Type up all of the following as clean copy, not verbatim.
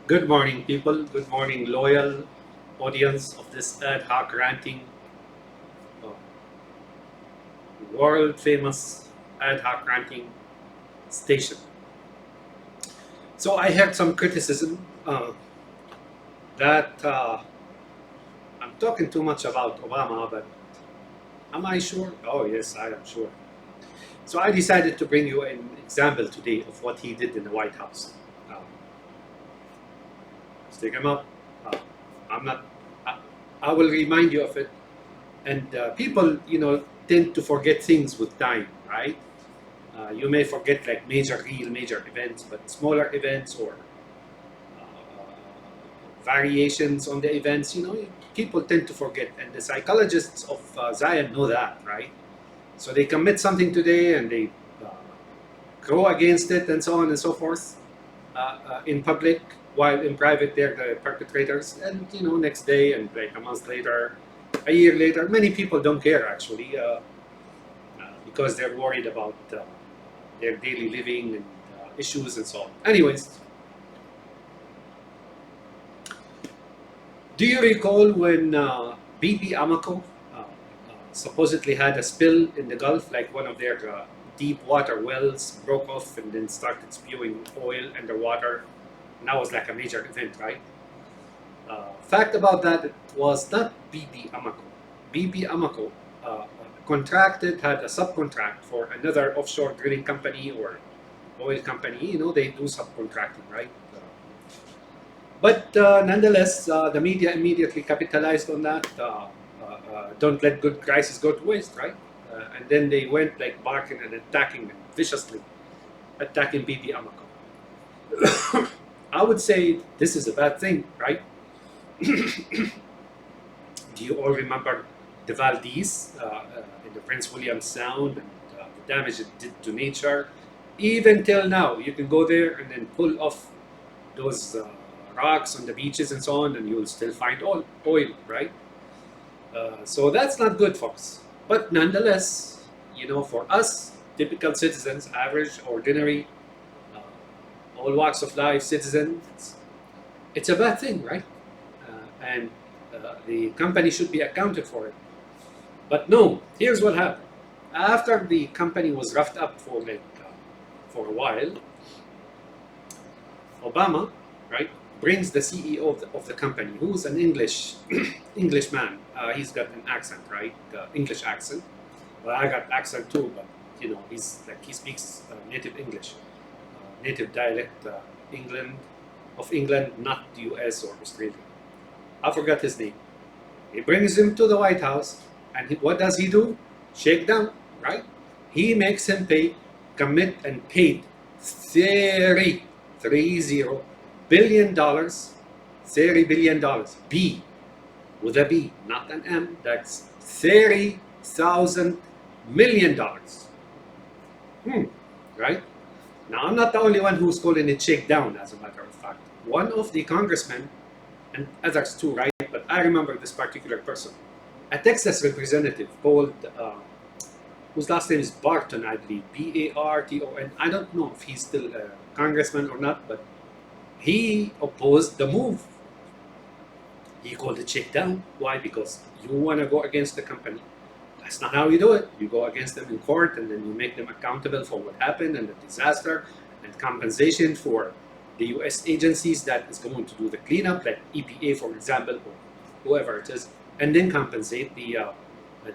Good morning, people. Good morning, loyal audience of this ad hoc ranting, uh, world famous ad hoc ranting station. So, I heard some criticism that I'm talking too much about Obama, but am I sure? Oh, yes, I am sure. So, I decided to bring you an example today of what he did in the White House. Uh, Stick him up. Uh, I'm not, I, I will remind you of it. And people, tend to forget things with time, right? You may forget like real major events, but smaller events or variations on the events, people tend to forget. And the psychologists of Zion know that, right? So they commit something today and they uh, go against it and so on and so forth in public, while in private they're the perpetrators. And next day and like a month later, a year later, many people don't care actually. Because they're worried about their daily living and issues and so on. Anyways, do you recall when BP Amoco supposedly had a spill in the Gulf, like one of their deep water wells broke off and then started spewing oil underwater? And that was like a major event, right? Fact about that, it was not BP Amoco. BP Amoco had a subcontract for another offshore drilling company or oil company. They do subcontracting, right? But nonetheless, the media immediately capitalized on that. Don't let good crisis go to waste, right? And then they went like barking and attacking viciously, attacking BP Amoco. I would say this is a bad thing, right? Do you all remember the Valdez in the Prince William Sound and the damage it did to nature? Even till now, you can go there and then pull off those rocks on the beaches and so on, and you'll still find oil, right? So that's not good, folks. But nonetheless, for us, typical citizens, average, ordinary, all walks of life citizens, it's a bad thing, right? And the company should be accounted for it. But no, here's what happened. After the company was roughed up for a while, Obama, right, brings the CEO of the company, who's an English man. He's got an accent, right, English accent. Well, I got accent too, but he speaks native English, native dialect, England of England, not the U.S. or Australia. I forgot his name. He brings him to the White House, and what does he do? Shake down, right? He makes him commit and paid 30 billion dollars, $30 billion. B with a B, not an M. That's $30,000 million. Right? Now, I'm not the only one who's calling it shake down, as a matter of fact. One of the congressmen, and others too, right? But I remember this particular person, a Texas representative called, whose last name is Barton, I believe, Barton. I don't know if he's still a congressman or not, but he opposed the move. He called it shake down. Why? Because you want to go against the company. That's not how you do it. You go against them in court and then you make them accountable for what happened and the disaster and compensation for the US agencies that is going to do the cleanup, like EPA, for example, or whoever it is, and then compensate the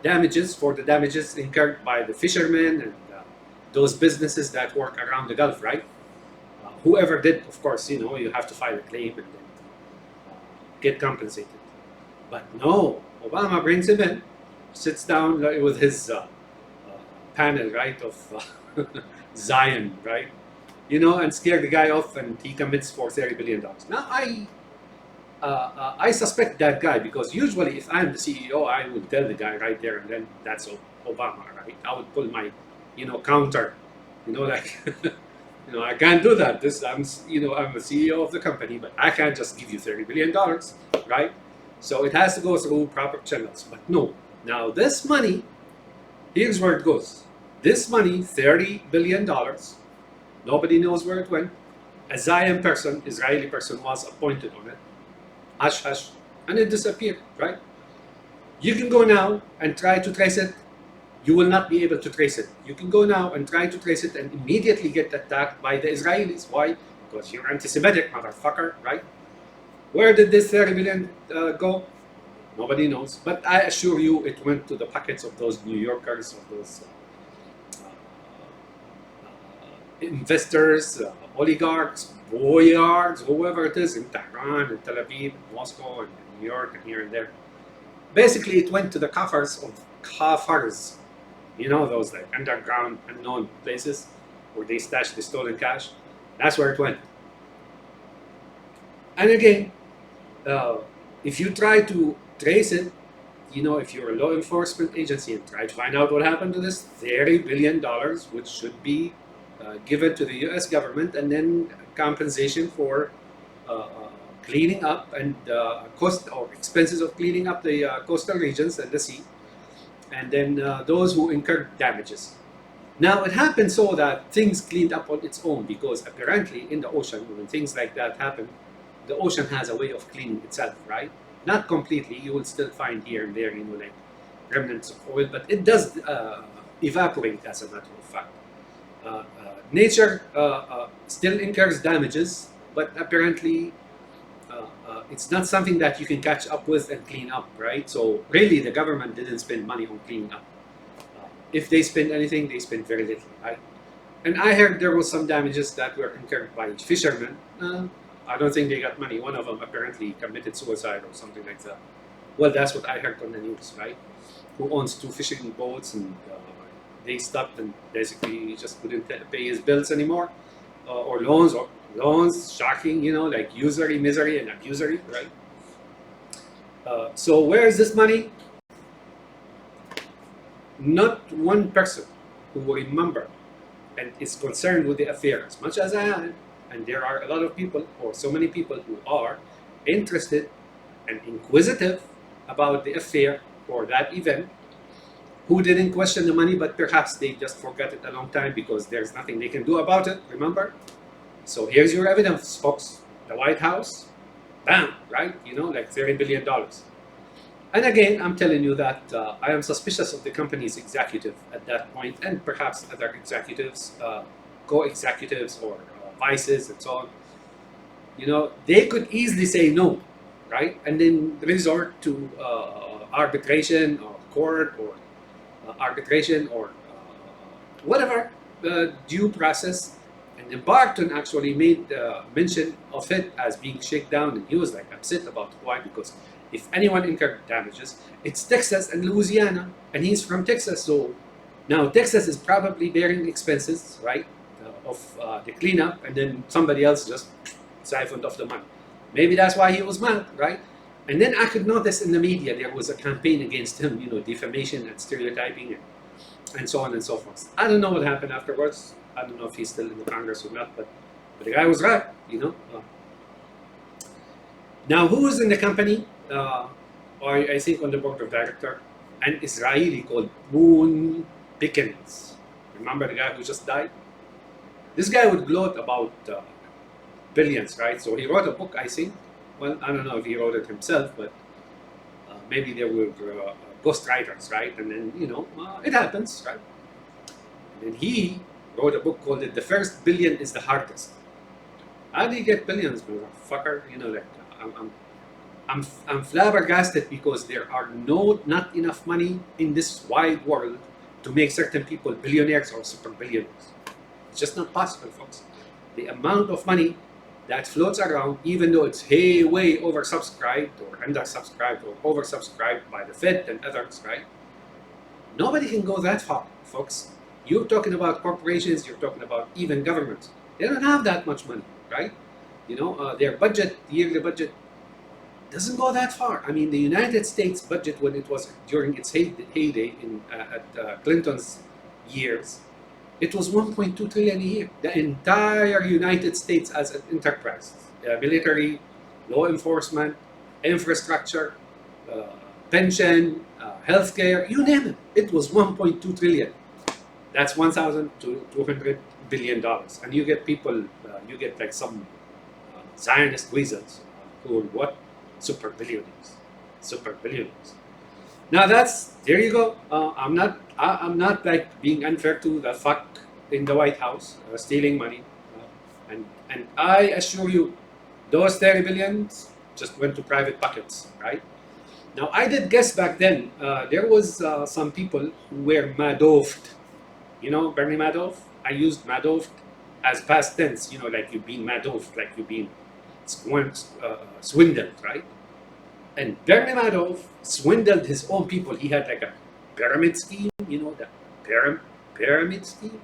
damages for the damages incurred by the fishermen and those businesses that work around the Gulf, right? Whoever did, of course, you have to file a claim and then get compensated. But no, Obama brings him in, sits down with his panel, right, of Zion, right, and scare the guy off, and he commits for $30 billion. Now, I suspect that guy because usually if I'm the CEO, I would tell the guy right there and then that's Obama, right? I would pull my, counter, like, I can't do that. I'm the CEO of the company, but I can't just give you $30 billion, right? So it has to go through proper channels. But no, now this money, here's where it goes. This money, $30 billion, nobody knows where it went. a Zion person, Israeli person, was appointed on it. Hush, hush. And it disappeared, right? You can go now and try to trace it. You will not be able to trace it. You can go now and try to trace it and immediately get attacked by the Israelis. Why? Because you're anti-Semitic, motherfucker, right? Where did this 30 billion go? Nobody knows. But I assure you it went to the pockets of those New Yorkers, of those investors, oligarchs, boyards, whoever it is in Tehran, in Tel Aviv, in Moscow, and New York, and here and there. Basically, it went to the coffers of kafars. You know, those like underground, unknown places where they stash the stolen cash. That's where it went. And again, if you try to trace it, you know, if you're a law enforcement agency and try to find out what happened to this $30 billion, which should be given to the US government, and then compensation for cleaning up and cost or expenses of cleaning up the coastal regions and the sea, and then those who incurred damages. Now, it happened so that things cleaned up on its own, because apparently in the ocean, when things like that happen, the ocean has a way of cleaning itself, right? Not completely. You will still find here and there, you know, like remnants of oil, but it does evaporate, as a matter of fact. Nature still incurs damages, but apparently it's not something that you can catch up with and clean up, right? So really, the government didn't spend money on cleaning up. If they spend anything, they spend very little, right? And I heard there was some damages that were incurred by fishermen. I don't think they got money. One of them apparently committed suicide or something like that. Well, that's what I heard on the news, right? Who owns 2 fishing boats, and they stopped and basically just couldn't pay his bills anymore, or loans, shocking, you know, like usury, misery, and abusery, right? So where is this money? Not one person who will remember and is concerned with the affair as much as I am, and there are a lot of people, or so many people, who are interested and inquisitive about the affair or that event, who didn't question the money, but perhaps they just forgot it a long time because there's nothing they can do about it, remember? So here's your evidence, folks. The White House, bam, right? You know, like $30 billion. And again, I'm telling you that I am suspicious of the company's executive at that point, and perhaps other executives, co-executives, or vices, and so on. You know, they could easily say no, right? And then resort to arbitration or court, or arbitration, or whatever due process. And then Barton actually made mention of it as being shaken down, and he was like upset about why, because if anyone incurred damages, it's Texas and Louisiana, and he's from Texas. So now Texas is probably bearing expenses, right, of the cleanup, and then somebody else just siphoned off the money. Maybe that's why he was mad, right? And then I could notice in the media there was a campaign against him, you know, defamation and stereotyping, and so on and so forth. I don't know what happened afterwards. I don't know if he's still in the Congress or not, but the guy was right, you know. Now, who is in the company? Or I think on the board of directors, an Israeli called Boone Pickens. Remember the guy who just died? This guy would gloat about billions, right? So he wrote a book, I think. Well, I don't know if he wrote it himself, but maybe there were ghostwriters, right? And then, you know, it happens, right? And then he wrote a book called The First Billion is the Hardest. How do you get billions, motherfucker? You know, like, I'm flabbergasted because there are not enough money in this wide world to make certain people billionaires or super billionaires. It's just not possible, folks. The amount of money that floats around, even though it's way oversubscribed or undersubscribed or oversubscribed by the Fed and others, right? Nobody can go that far, folks. You're talking about corporations, you're talking about even governments. They don't have that much money, right? You know, their budget, yearly budget, doesn't go that far. I mean, the United States budget, when it was during its heyday at Clinton's years, it was 1.2 trillion a year. The entire United States as an enterprise, military, law enforcement, infrastructure, pension, healthcare, you name it. It was 1.2 trillion. That's 1,200 billion, and you get people, you get like some Zionist weasels who are what? Super billionaires. Super billionaires. Now there you go. I'm not like being unfair to the fuck in the White House stealing money, and I assure you, those 30 billions just went to private pockets, right? Now I did guess back then there was some people who were Madoffed. You know Bernie Madoff? I used Madoff as past tense. You know, like you've been Madoffed, like you've been swindled, right? And Bernie Madoff swindled his own people. He had like a pyramid scheme, you know, the pyramid scheme?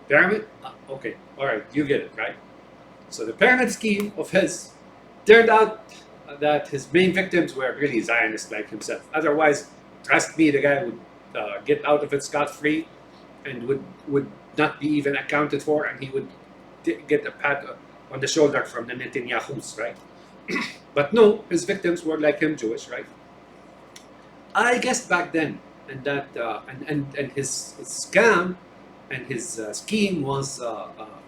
Pyramid? Okay, all right, you get it, right? So the pyramid scheme of his turned out that his main victims were really Zionists like himself. Otherwise, trust me, the guy would get out of it scot-free and would not be even accounted for, and he would get a pat on the shoulder from the Netanyahus, right? But no, his victims were like him, Jewish, right? I guessed back then, and that and his scam and his scheme was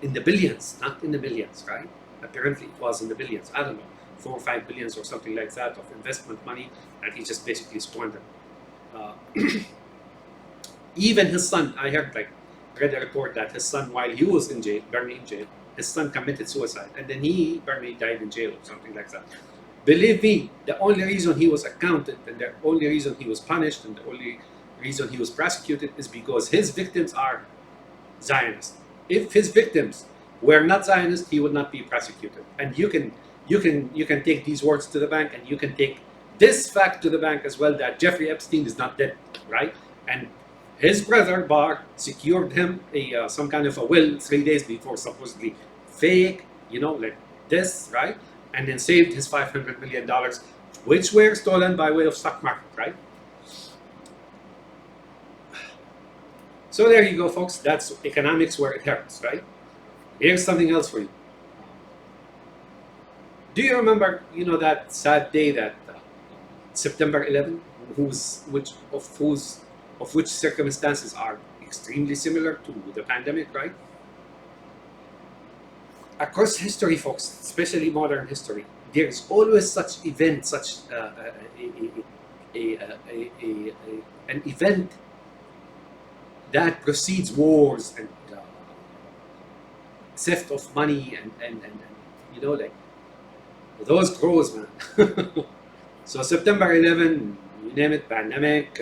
in the billions, not in the millions, right? Apparently, it was in the billions. I don't know, 4 or 5 billions or something like that of investment money, and he just basically squandered. Even his son, I read a report that his son, while he was in jail, Bernie in jail, his son committed suicide, and then Bernie died in jail or something like that. Believe me, the only reason he was accounted, and the only reason he was punished, and the only reason he was prosecuted is because his victims are Zionists. If his victims were not Zionists, he would not be prosecuted. And you can take these words to the bank, and you can take this fact to the bank as well, that Jeffrey Epstein is not dead, right? And his brother Barr secured him some kind of a will 3 days before, supposedly fake, you know, like this, right? And then saved his $500 million, which were stolen by way of stock market, right? So there you go, folks. That's economics where it hurts, right? Here's something else for you. Do you remember, you know, that sad day that September 11, of which circumstances are extremely similar to the pandemic, right? Across history, folks, especially modern history, there's always such event, such an event that precedes wars and theft of money and you know, like those grows, man. So September 11, you name it, pandemic,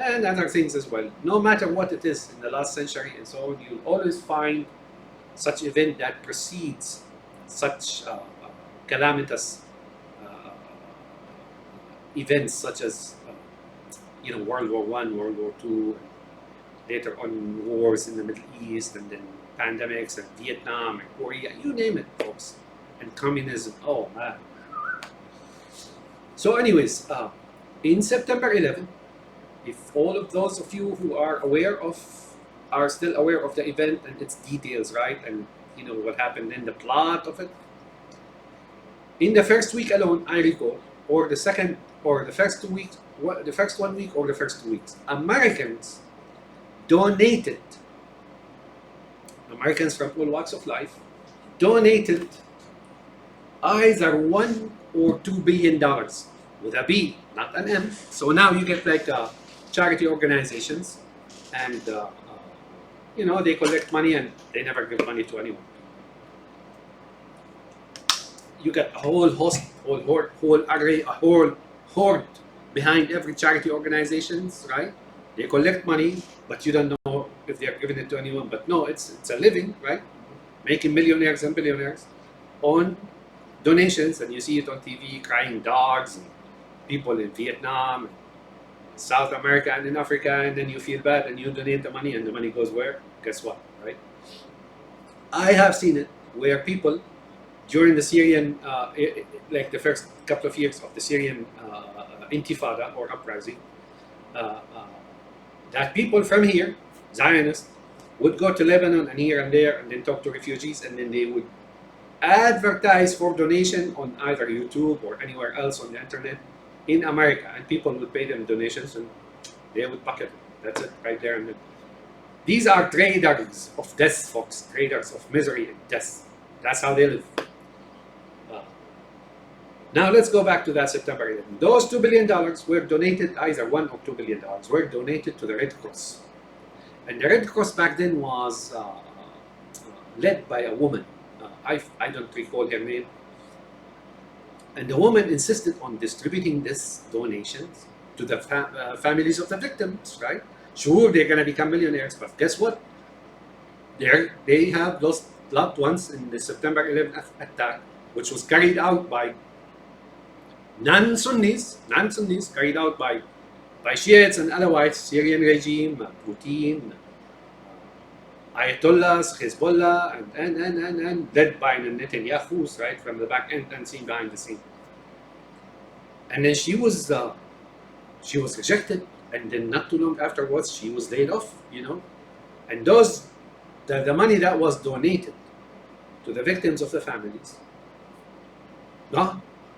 and other things as well. No matter what it is in the last century and so on, you'll always find such event that precedes such calamitous events, such as you know, World War I, World War II, and later on wars in the Middle East, and then pandemics and Vietnam and Korea, you name it, folks, and communism. Oh man. So anyways, in September 11, if all of those of you who are still aware of the event and its details, right, and you know what happened in the plot of it, in the first week alone, I recall, or the first 2 weeks, the first 1 week or the first 2 weeks, Americans donated, Americans from all walks of life, donated either $1 or $2 billion with a B, not an M. So now you get like charity organizations, and you know, they collect money and they never give money to anyone. You get a whole host, whole array, a whole horde behind every charity organizations, right? They collect money, but you don't know if they're giving it to anyone. But no, it's a living, right? Making millionaires and billionaires on donations, and you see it on TV, crying dogs and people in Vietnam, South America, and in Africa, and then you feel bad and you donate the money, and the money goes where? Guess what, right? I have seen it where people during the Syrian, like the first couple of years of the Syrian intifada or uprising, that people from here, Zionists, would go to Lebanon and here and there and then talk to refugees, and then they would advertise for donation on either YouTube or anywhere else on the internet in America, and people would pay them donations and they would pocket it. That's it, right there. And then. These are traders of death, folks. Traders of misery and death. That's how they live. Now let's go back to that September 11. Those $2 billion were donated, either $1 or $2 billion, were donated to the Red Cross. And the Red Cross back then was led by a woman. I don't recall her name. And the woman insisted on distributing these donations to the families of the victims, right? Sure, they're going to become millionaires, but guess what? They have lost loved ones in the September 11th attack, which was carried out by non-Sunnis, carried out by Shiites and otherwise, Syrian regime, Putin, Ayatollahs, Hezbollah, and led by the Netanyahus, right, from the back end and seen behind the scene. And then she was rejected, and then not too long afterwards, she was laid off, you know. And the money that was donated to the victims of the families,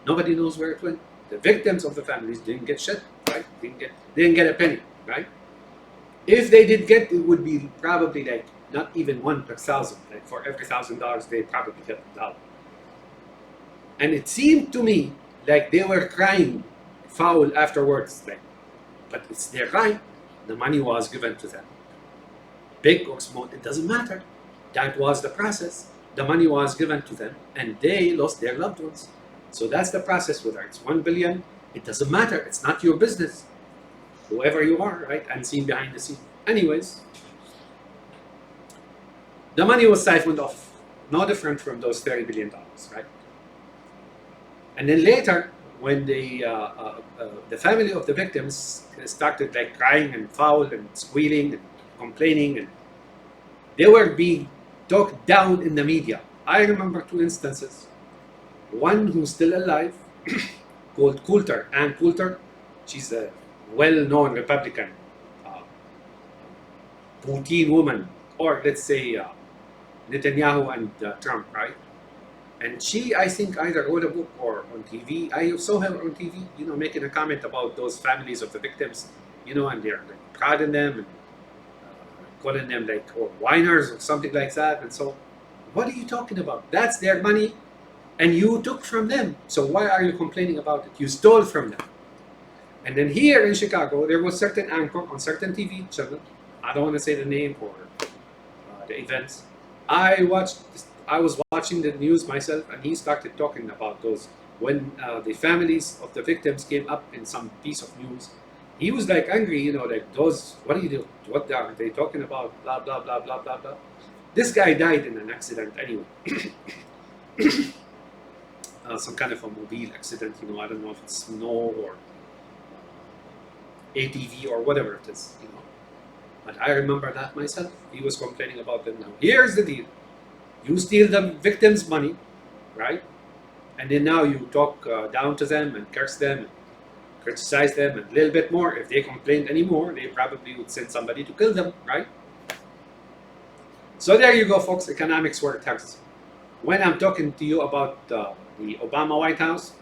nobody knows where it went. The victims of the families didn't get shit, right? Didn't get a penny, right? If they did get, it would be probably like not even 1 per thousand. Like for every $1,000, they probably get $1. And it seemed to me like they were crying foul afterwards, like, but it's their right. The money was given to them, big or small, it doesn't matter. That was the process. The money was given to them, and they lost their loved ones. So that's the process. Whether it's 1 billion, it doesn't matter. It's not your business. Whoever you are, right? Unseen behind the scene. Anyways, the money was siphoned off. No different from those $30 billion, right? And then later, when the family of the victims started like crying and foul and squealing and complaining, and they were being talked down in the media. I remember 2 instances. One who's still alive, called Coulter, Ann Coulter. She's a well-known Republican, Putin woman, or let's say Netanyahu and Trump, right? And she, I think, either wrote a book or on TV. I saw her on TV, you know, making a comment about those families of the victims, you know, and they're like, proud in them and calling them like whiners or something like that. And so, what are you talking about? That's their money, and you took from them. So why are you complaining about it? You stole from them. And then here in Chicago, there was certain anchor on certain TV channel. I don't want to say the name or the events. I was watching the news myself, and he started talking about those when the families of the victims came up in some piece of news. He was like angry, you know, like those. What do you do? What are they talking about? Blah blah blah blah blah blah. This guy died in an accident anyway. Some kind of a mobile accident, you know. I don't know if it's snow or ATV or whatever it is, you know. But I remember that myself. He was complaining about them. Now here's the deal. You steal the victims' money, right? And then now you talk down to them and curse them and criticize them and a little bit more. If they complained anymore, they probably would send somebody to kill them, right? So there you go, folks. Economics where it hurts. When I'm talking to you about the Obama White House,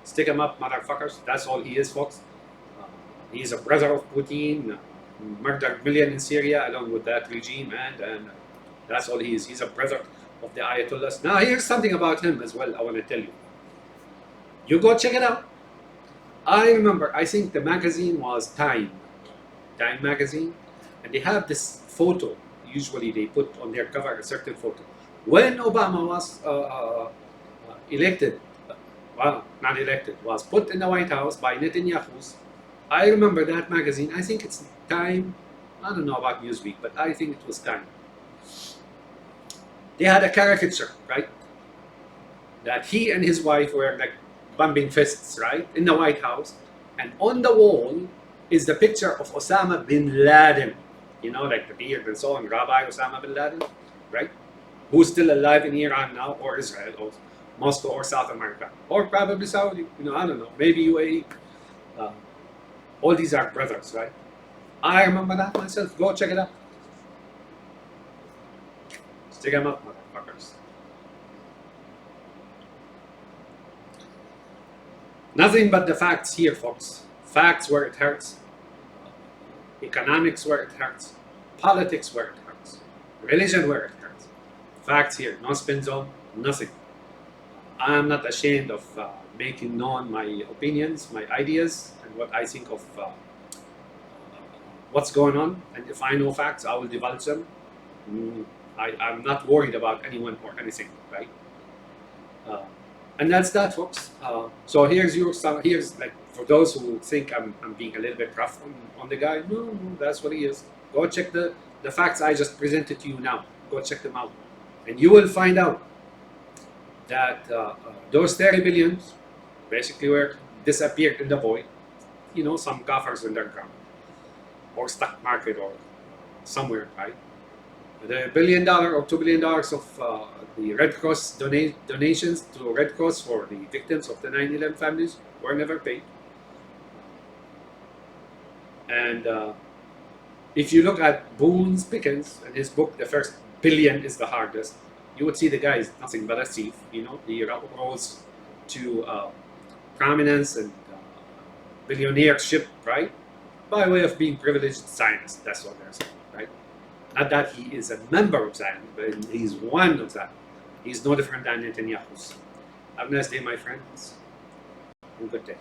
stick him up, motherfuckers. That's all he is, folks. He's a brother of Putin, murdered million in Syria along with that regime, and that's all he is. He's a brother of the Ayatollahs. Now, here's something about him as well I want to tell you. You go check it out. I remember, I think the magazine was Time magazine, and they have this photo. Usually they put on their cover a certain photo. When Obama was elected, well, not elected, was put in the White House by Netanyahu's, I remember that magazine. I think it's Time. I don't know about Newsweek, but I think it was Time. They had a caricature, right? That he and his wife were like bumping fists, right? In the White House. And on the wall is the picture of Osama bin Laden. You know, like the beard and so on, Rabbi Osama bin Laden, right? Who's still alive in Iran now, or Israel, or Moscow, or South America, or probably Saudi, you know, I don't know, maybe UAE. All these are brothers, right? I remember that myself. Go check it out. Stick them up, motherfuckers. Nothing but the facts here, folks. Facts where it hurts. economics where it hurts, politics where it hurts, religion where it hurts. Facts here, no spin zone, nothing. I am not ashamed of making known my opinions, my ideas, and what I think of what's going on. And if I know facts, I will divulge them. I'm not worried about anyone or anything, right? And that's that, folks. So here's like for those who think I'm being a little bit rough on the guy. No, that's what he is. Go check the facts I just presented to you now. Go check them out, and you will find out that those 30 billions basically were disappeared in the void. You know, some coffers underground, or stock market, or somewhere, right? The $1 billion or $2 billion of the Red Cross donations to Red Cross for the victims of the 9/11 families were never paid. And if you look at Boone Pickens and his book, The First Billion is the Hardest, you would see the guy is nothing but a thief. You know, he rose to prominence and billionaireship, right? By way of being privileged Zionist. That's what they're saying, right? Not that he is a member of Zion, but he's one of Zion. He's no different than Netanyahu. Have a nice day, my friends. And good day.